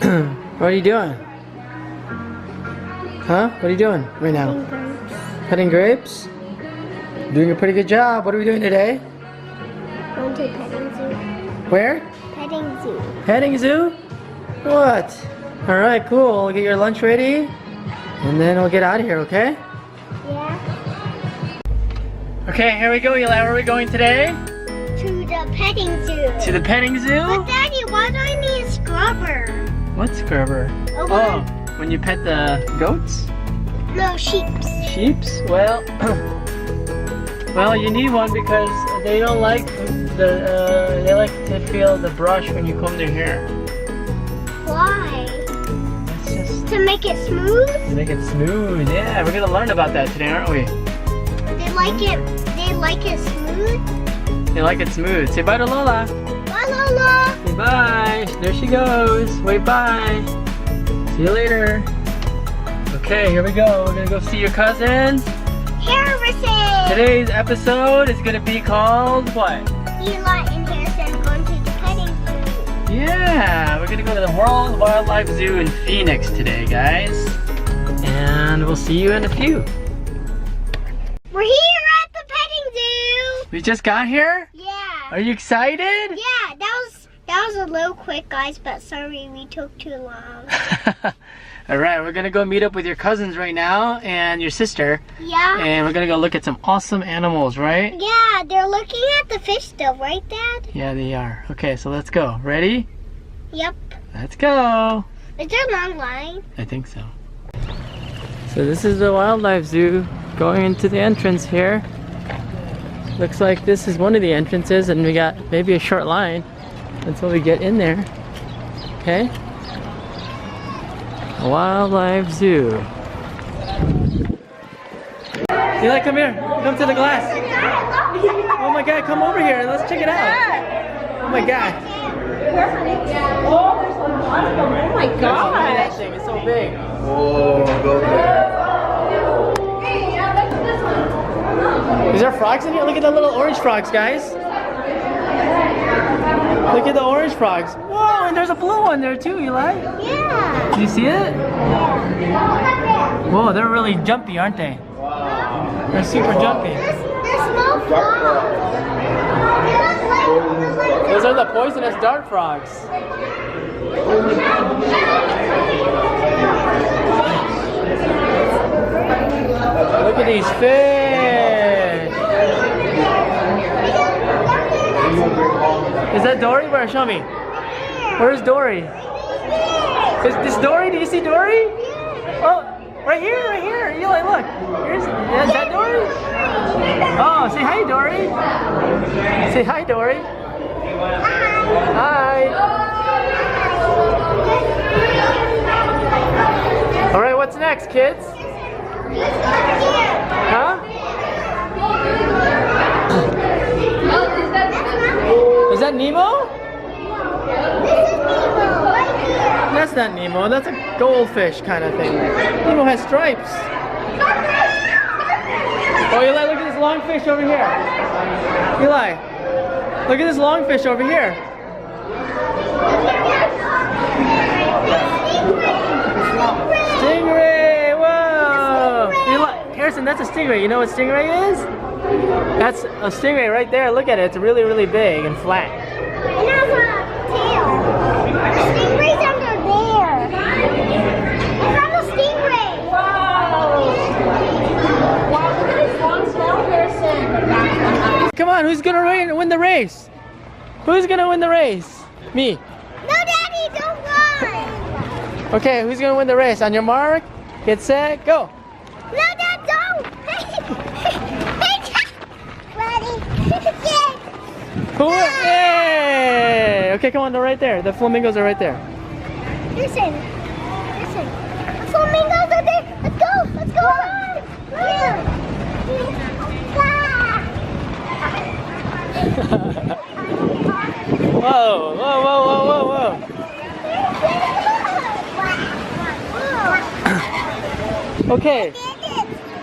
What are you doing? Huh? What are you doing right now? Cutting grapes? Doing a pretty good job. What are we doing today? Going to petting zoo. Where? Petting zoo. Petting zoo? What? Alright, cool. We'll get your lunch ready. And then we'll get out of here, okay? Yeah. Okay, here we go, Eli. Where are we going today? To the petting zoo. To the petting zoo? But Daddy, why do I need a scrubber? What scrubber? Oh, when you pet the goats? no, sheeps. Sheeps? Well, well, you need one because they don't like they like to feel the brush when you comb their hair. Why? It's just To make it smooth? to make it smooth. Yeah, we're gonna learn about that today, aren't we? They like it. They like it smooth. They like it smooth. Say bye to Lola. Bye, Lola. Say bye. There she goes. Wave bye. See you later. Okay, here we go. We're gonna go see your cousins. Harrison. Today's episode is gonna be called what? Eli and Harrison going to the petting zoo. Yeah, we're gonna go to the World Wildlife Zoo in Phoenix today, guys. And we'll see you in a few. We're here at the petting zoo. We just got here? Yeah. Are you excited? Yeah, that was a little quick, guys, but sorry we took too long. Alright, we're gonna go meet up with your cousins right now and your sister. Yeah. And we're gonna go look at some awesome animals, right? Yeah, they're looking at the fish still, right, Dad? Yeah, they are. Okay, so let's go. Ready? Yep. Let's go. Is there a long line? I think so. So this is the wildlife zoo. Going into the entrance here. Looks like this is one of the entrances and we got maybe a short line until we get in there. Okay? Wildlife Zoo. Eli, come here. Come to the glass. Oh my god, come over here. Let's check it out. Oh my god. Oh, there's a lot of them. Oh my Look at god. that thing. It's so big. Oh, go there. Is there frogs in here? Look at the little orange frogs, guys. Look at the orange frogs. Whoa, and there's a blue one there too, Eli. Yeah. Do you see it? Whoa, they're really jumpy, aren't they? They're super jumpy. There's no frogs. Those are the poisonous dart frogs. Look at these fish. Is that Dory? Where? Show me. Where's Dory? Is this Dory? Do you see Dory? Oh, right here, right here. Eli, look. Is that Dory? Oh, say hi, Dory. Say hi, Dory. Hi. All right, what's next, kids? Huh? Is that Nemo? That's not Nemo. That's a goldfish kind of thing. Nemo has stripes. Oh, Eli, look at this longfish over here. Eli, look at this longfish over here. Stingray! Whoa! Eli, Harrison, that's a stingray. You know what stingray is? That's a stingray right there. Look at it. It's really, really big and flat. And has a tail. The stingray's under there. I found a stingray. Wow, look at this long snout, Harrison. Come on, who's gonna win the race? Who's gonna win the race? Me. No, Daddy, don't run. Okay, who's gonna win the race? On your mark, get set, go. No, Dad, don't. Ready? Who? Yay! Okay, come on, they're right there. The flamingos are right there. Listen. The flamingos are there. Let's go. Let's go. Whoa, whoa, whoa, whoa, whoa, whoa. Okay.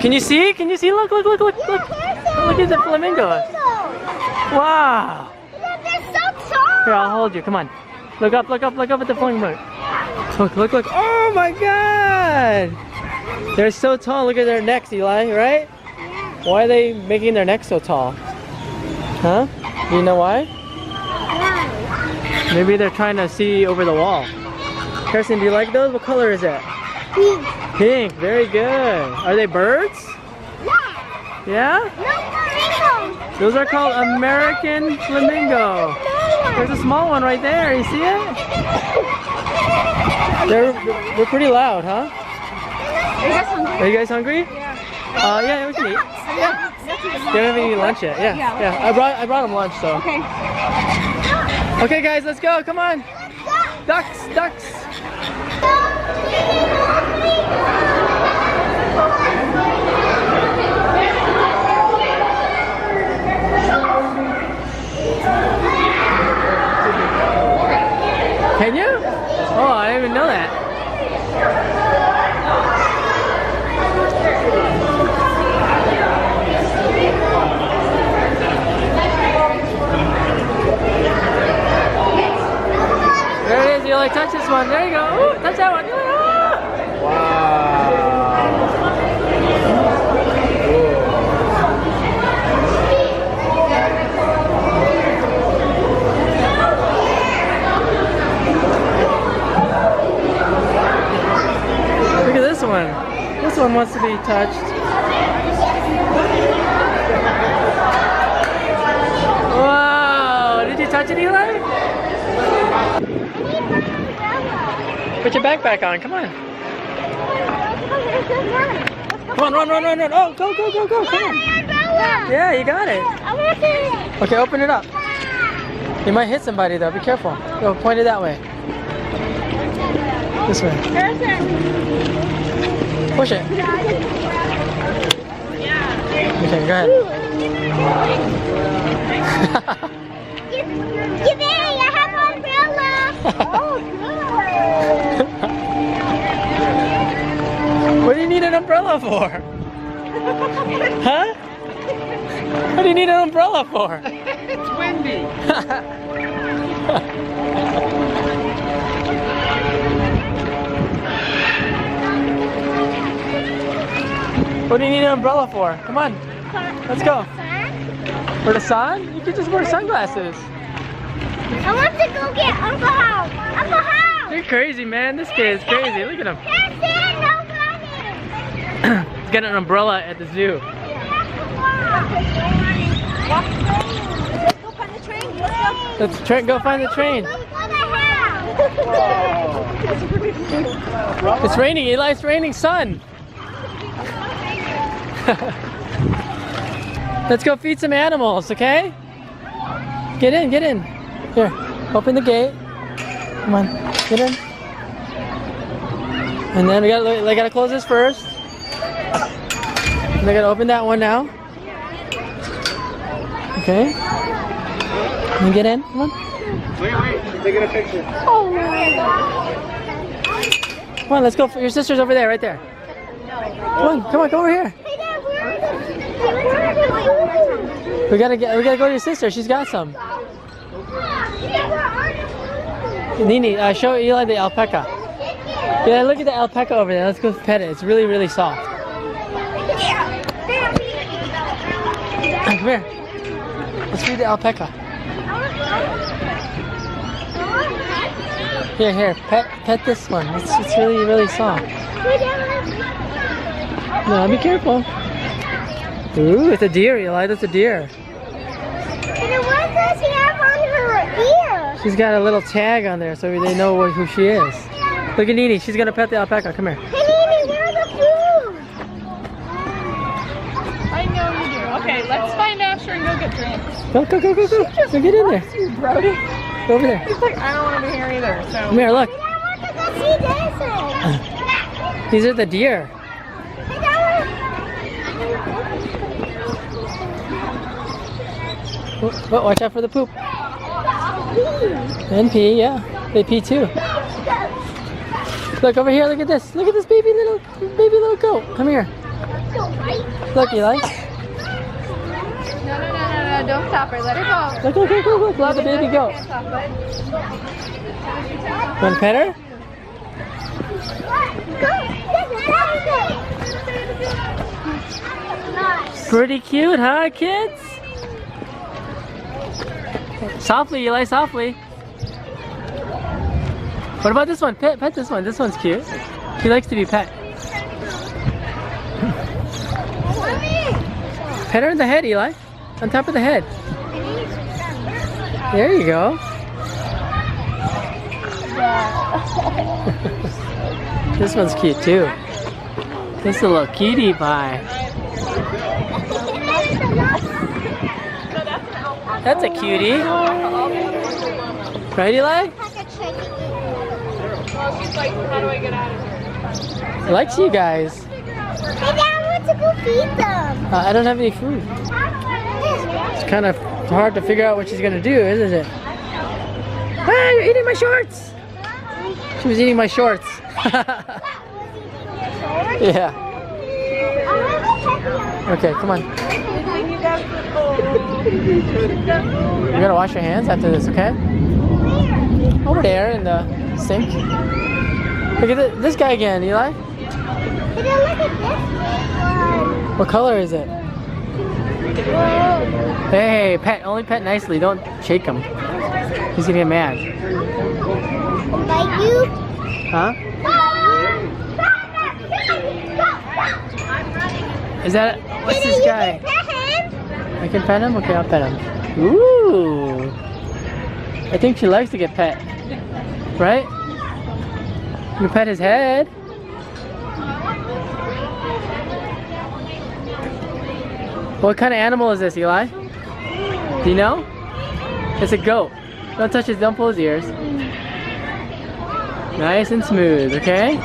Can you see? Can you see? Look, look, look, look, look. Look at the flamingos. Wow. They're so tall. Here, I'll hold you. Come on. Look up, look up, look up at the flamingo. Look, look, look. Oh my God! They're so tall. Look at their necks, Eli, right? Why are they making their necks so tall? Huh? Do you know why? Maybe they're trying to see over the wall. Harrison, do you like those? What color is it? Pink. Pink. Very good. Are they birds? Yeah. Yeah? No flamingos. Those are called American flamingo. There's a small one right there. You see it? They're pretty loud, huh? Are you guys hungry? Yeah. Yeah, we can eat. Yeah. They haven't eaten lunch yet. Yeah. I brought them lunch, so. Okay. Okay, guys, let's go. Come on. Ducks, ducks. Can you? Oh, I didn't even know that. There it is, you like touch this one. There you go. Ooh, touch that one. Wow. Look at this one. This one wants to be touched. Wow. Did you touch it, Eli? Put your backpack on. Come on. Come on, run, run, run, run. Oh, go, go, go, go. Come on. Yeah, you got it. Okay, open it up. You might hit somebody though. Be careful. Go, point it that way. This way. Push it. Okay, go ahead. Give it, I have an umbrella. Oh, good. What do you need an umbrella for? Huh? What do you need an umbrella for? It's windy. What do you need an umbrella for? Come on, let's go. For the sun? You could just wear sunglasses. I want to go get Uncle House. Uncle House. You're crazy, man. This kid is crazy. Look at him. He's got an umbrella at the zoo. Let's go find the train. Let's go. Let's go find the train. It's raining, Eli. It's raining sun. Let's go feed some animals, okay? Get in, get in. Here, open the gate. Come on, get in. And then we gotta close this first. And they gotta open that one now. Okay. And get in. Come on. Wait, I'm taking a picture. Oh my God. Come on, let's go. Your sister's over there, right there. Come on, come over here. We gotta go to your sister. She's got some. Nini, show Eli the alpaca. Yeah, look at the alpaca over there. Let's go pet it. It's really, really soft. Come here. Let's feed the alpaca. Here, pet this one. It's really, really soft. No, be careful. Ooh, it's a deer, Eli. That's a deer. And what does she have on her ear? She's got a little tag on there so they know who she is. Look at Nini. She's gonna pet the alpaca. Come here. Hey, Nini, where's the food? I know you do. Okay, let's find Asher and go get drinks. Go. Go get in there. You, Brody. Go over there. He's like, I don't want to be here either. So. Come here, look. I want to go see this. These are the deer. Oh, watch out for the poop. And pee, yeah. They pee too. Look over here, look at this. Look at this baby little goat. Come here. Look, Eli. No, don't stop her. Let her go. Look, look at the baby goat. Can't stop, bud. Want to pet her? Pretty cute, huh, kids? Softly, Eli, softly. What about this one? Pet this one. This one's cute. He likes to be pet. Pet her in the head, Eli. On top of the head. There you go. This one's cute too. This is a little cutie pie. That's a cutie. Right, Eli? She's like, how do I get out of here? He likes you guys. Hey, Dad, I want to go feed them. I don't have any food. It's kind of hard to figure out what she's gonna do, isn't it? Ah, you're eating my shorts! She was eating my shorts. Yeah. Okay, come on. You're gonna wash your hands after this, okay? Over there in the sink. Look at this guy again, Eli. Look at this one. What color is it? Hey, pet, only pet nicely. Don't shake him. He's gonna get mad. Like you? Huh? Is that, what's this guy? I can pet him? Okay, I'll pet him. Ooh. I think she likes to get pet. Right? You pet his head. What kind of animal is this, Eli? Do you know? It's a goat. Don't touch his, don't pull his ears. Nice and smooth, okay?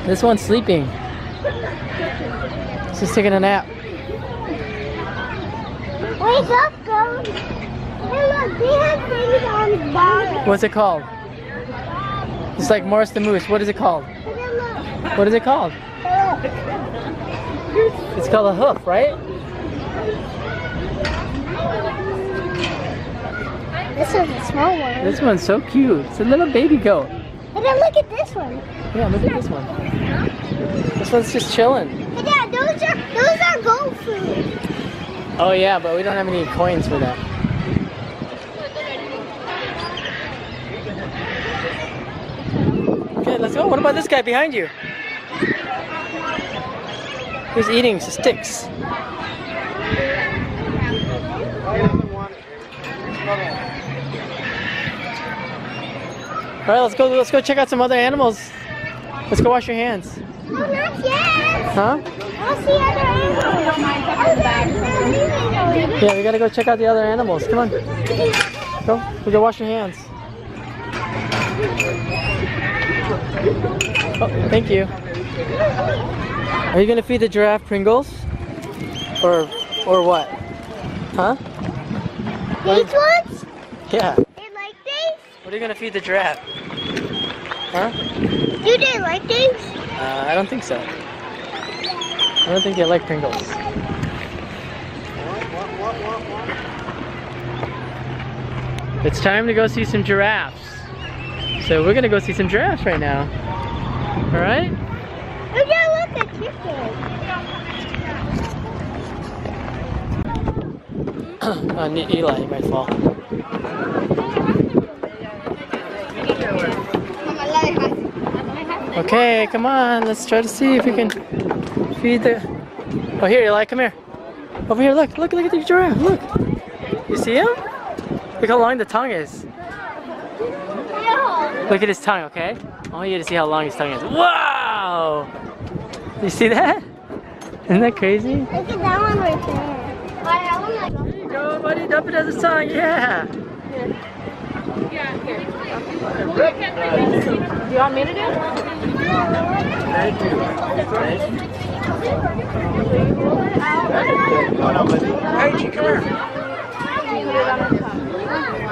This one's sleeping. She's taking a nap. Wake up, goat. Hey, look, they have things on the bottom. What's it called? It's like Morris the Moose. What is it called? What is it called? It's called a hoof, right? This is a small one. This one's so cute. It's a little baby goat. And then look at this one. Yeah, look at this one. This one's just chilling. Hey, Dad, those are goat food. Oh yeah, but we don't have any coins for that. Okay, let's go. What about this guy behind you? He's eating sticks. All right, let's go check out some other animals. Let's go wash your hands. No, not yet. Huh? I'll see other animals. Yeah, we gotta go check out the other animals. Come on. Go. We go wash your hands. Oh, thank you. Are you gonna feed the giraffe Pringles? Or what? Huh? These ones? Yeah. They like these? What are you gonna feed the giraffe? Huh? Do they like these? I don't think so. I don't think they like Pringles. It's time to go see some giraffes. So we're gonna go see some giraffes right now. All right? Look at the chicken. Eli, he might fall. Okay, come on. Let's try to see if we can feed the... Oh, here, Eli, come here. Over here, look at the giraffe, look. You see him? Look how long the tongue is. Look at his tongue, okay? I want you to see how long his tongue is. Wow! You see that? Isn't that crazy? Look at that one right there. There you go, buddy. Dump it as a tongue, yeah. Do you want me to do it? Thank you. Hey, come here. I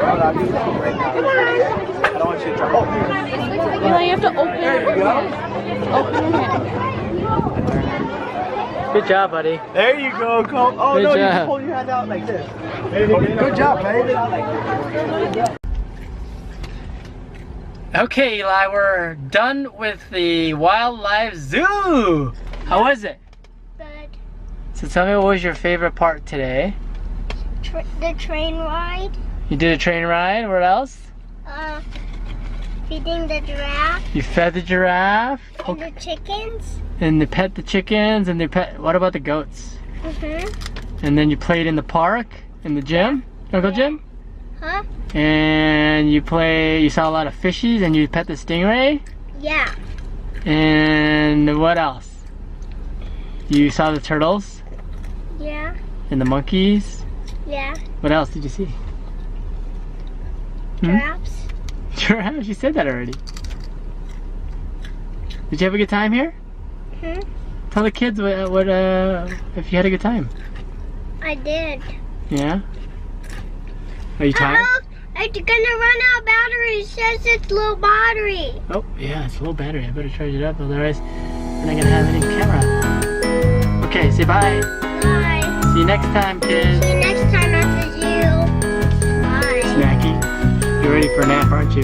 don't want you to drop. Oh. You have to open your hand. Open your hand. Good job, buddy. There you go, Cole. Oh Good no, you job. just pull your hand out like this. Good job, baby. Okay, Eli, we're done with the wildlife zoo. How was it? Good. So tell me, what was your favorite part today? The train ride. You did a train ride. What else? Feeding the giraffe. You fed the giraffe. And the chickens. And they pet the chickens. And they pet. What about the goats? And then you played in the park, in the gym. You wanna go gym? Huh? And you saw a lot of fishies, and you pet the stingray. Yeah. And what else? You saw the turtles Yeah. and the monkeys. Yeah. What else did you see? Giraffes. Giraffes? You said that already. Did you have a good time here? Tell the kids what if you had a good time. I did. Yeah? Are you tired? It's gonna run out of battery. It says it's low battery. Oh, yeah, it's a low battery. I better charge it up, otherwise we're not gonna have any camera. Okay, say bye. Bye. See you next time, kids. See you next time at the zoo. Bye. Snacky. You're ready for a nap, aren't you?